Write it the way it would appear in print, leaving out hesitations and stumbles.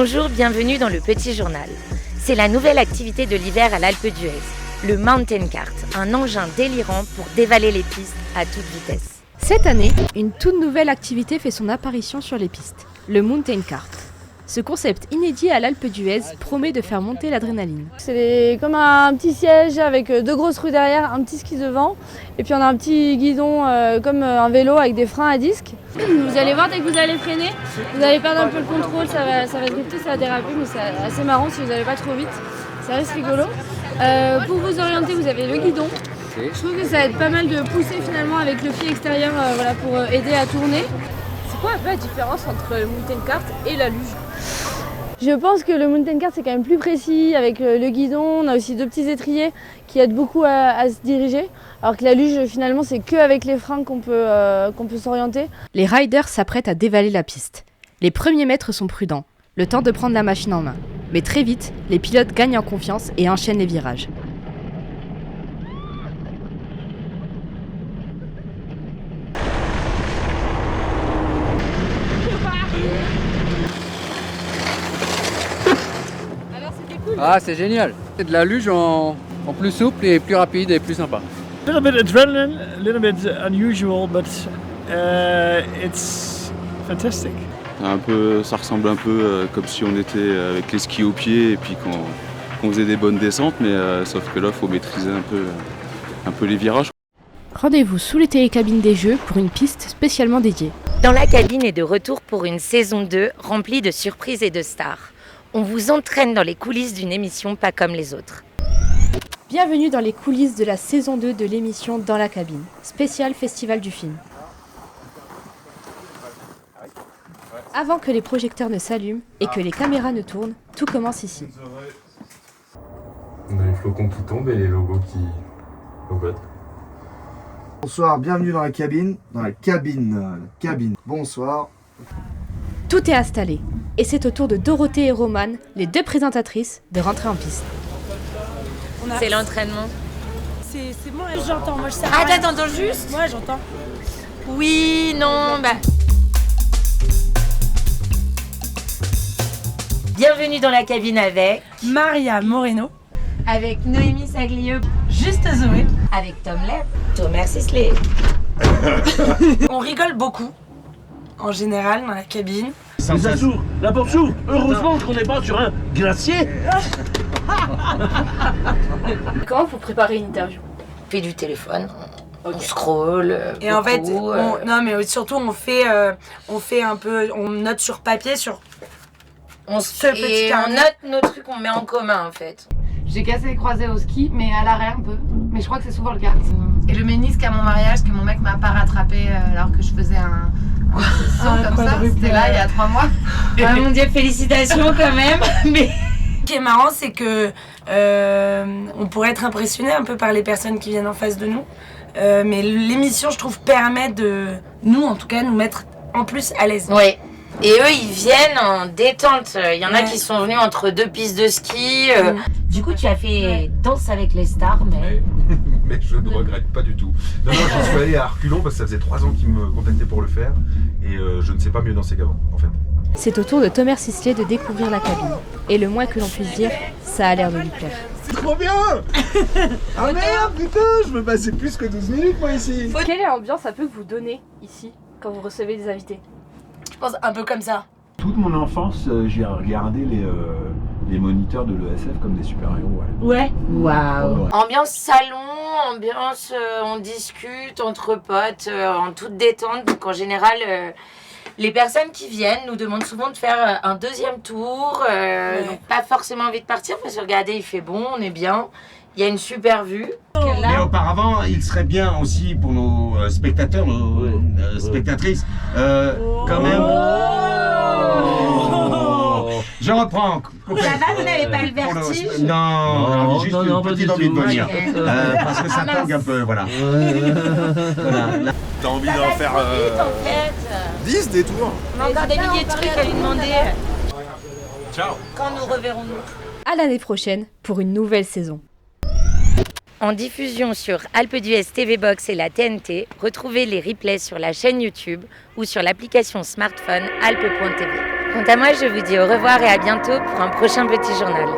Bonjour, bienvenue dans le Petit Journal. C'est la nouvelle activité de l'hiver à l'Alpe d'Huez, le Mountain Kart, un engin délirant pour dévaler les pistes à toute vitesse. Cette année, une toute nouvelle activité fait son apparition sur les pistes, le Mountain Kart. Ce concept inédit à l'Alpe d'Huez promet de faire monter l'adrénaline. C'est comme un petit siège avec deux grosses roues derrière, un petit ski devant, et puis on a un petit guidon comme un vélo avec des freins à disque. Vous allez voir, dès que vous allez freiner, vous allez perdre un peu le contrôle, ça va drifter, ça va déraper, mais c'est assez marrant si vous n'allez pas trop vite, ça reste rigolo. Pour vous orienter, vous avez le guidon. Je trouve que ça va être pas mal de pousser finalement avec le pied extérieur pour aider à tourner. C'est quoi un peu la différence entre le Mountain Kart et la luge ? Je pense que le Mountain Kart c'est quand même plus précis avec le guidon, on a aussi deux petits étriers qui aident beaucoup à se diriger, alors que la luge finalement c'est qu'avec les freins qu'on peut s'orienter. Les riders s'apprêtent à dévaler la piste. Les premiers mètres sont prudents, le temps de prendre la machine en main. Mais très vite, les pilotes gagnent en confiance et enchaînent les virages. Ah, c'est génial. C'est de la luge en plus souple et plus rapide et plus sympa. A little bit adrenaline, a little bit unusual, but it's fantastic. Ça ressemble un peu comme si on était avec les skis aux pieds et puis qu'on faisait des bonnes descentes, mais sauf que là, il faut maîtriser un peu les virages. Rendez-vous sous les télécabines des Jeux pour une piste spécialement dédiée. Dans la cabine est de retour pour une saison 2 remplie de surprises et de stars. On vous entraîne dans les coulisses d'une émission pas comme les autres. Bienvenue dans les coulisses de la saison 2 de l'émission Dans la cabine, spécial festival du film. Avant que les projecteurs ne s'allument et que les caméras ne tournent, tout commence ici. On a les flocons qui tombent et les logos qui logotent. Bonsoir, bienvenue dans la cabine. Bonsoir. Tout est installé. Et c'est au tour de Dorothée et Romane, les deux présentatrices, de rentrer en piste. C'est l'entraînement. C'est bon, j'entends, moi je sais. Ah, t'entends juste ? Moi j'entends. Oui, non, Bienvenue dans la cabine avec Maria Moreno. Avec Noémie Saglieux, Juste Zoé. avec Tom Leb, Thomas Sisley. On rigole beaucoup, en général, dans la cabine. Mais ça s'ouvre, la porte s'ouvre. Heureusement qu'on n'est pas sur un glacier. Comment vous préparez une interview ? On fait du téléphone, on scroll. Et en fait, beaucoup, non mais surtout on fait un peu, on note sur papier on note nos trucs, on met en commun en fait. J'ai cassé les croisés au ski, mais à l'arrêt un peu. Mais je crois que c'est souvent le cas. Et le ménisque à mon mariage, que mon mec m'a pas rattrapé alors que je faisais un saut comme ça. C'était là il y a 3 mois. Ah mon Dieu, félicitations quand même. Mais Ce qui est marrant, c'est que on pourrait être impressionné un peu par les personnes qui viennent en face de nous. Mais l'émission, je trouve, permet de, nous en tout cas, nous mettre en plus à l'aise. oui. Et eux, ils viennent en détente. Il y en a qui sont venus entre deux pistes de ski. Du coup, tu as fait Danse avec les stars, mais... Mais je ne regrette pas du tout. Non, je suis allé à reculons parce que ça faisait 3 ans qu'ils me contactaient pour le faire et je ne sais pas mieux danser qu'avant, en fait. C'est au tour de Thomas Sisley de découvrir la cabine. Et le moins que l'on puisse dire, ça a l'air de lui plaire. C'est trop bien. Ah merde, putain, je me passais plus que 12 minutes moi ici. Quelle est l'ambiance un peu que vous donnez ici, quand vous recevez des invités ? Je pense un peu comme ça. Toute mon enfance, j'ai regardé les moniteurs de l'ESF comme des super-héros. Ouais. Waouh. Ambiance salon, ambiance on discute entre potes, en toute détente. Donc en général, les personnes qui viennent nous demandent souvent de faire un deuxième tour. Donc pas forcément envie de partir parce que regardez, il fait bon, on est bien. Il y a une super vue. Mais auparavant, il serait bien aussi pour nos spectateurs, nos spectatrices, quand même. Je reprends. Ça va, vous n'avez pas le vertige ? Non, juste une petite envie de venir. Parce que ça tangue un peu, voilà. Voilà. T'as envie d'en faire en fait. 10 des tours? On a encore des milliers de trucs à lui demander. Ciao. Quand nous reverrons-nous ? À l'année prochaine pour une nouvelle saison. En diffusion sur Alpe d'Huez TV Box et la TNT, retrouvez les replays sur la chaîne YouTube ou sur l'application smartphone alpe.tv. Quant à moi, je vous dis au revoir et à bientôt pour un prochain petit journal.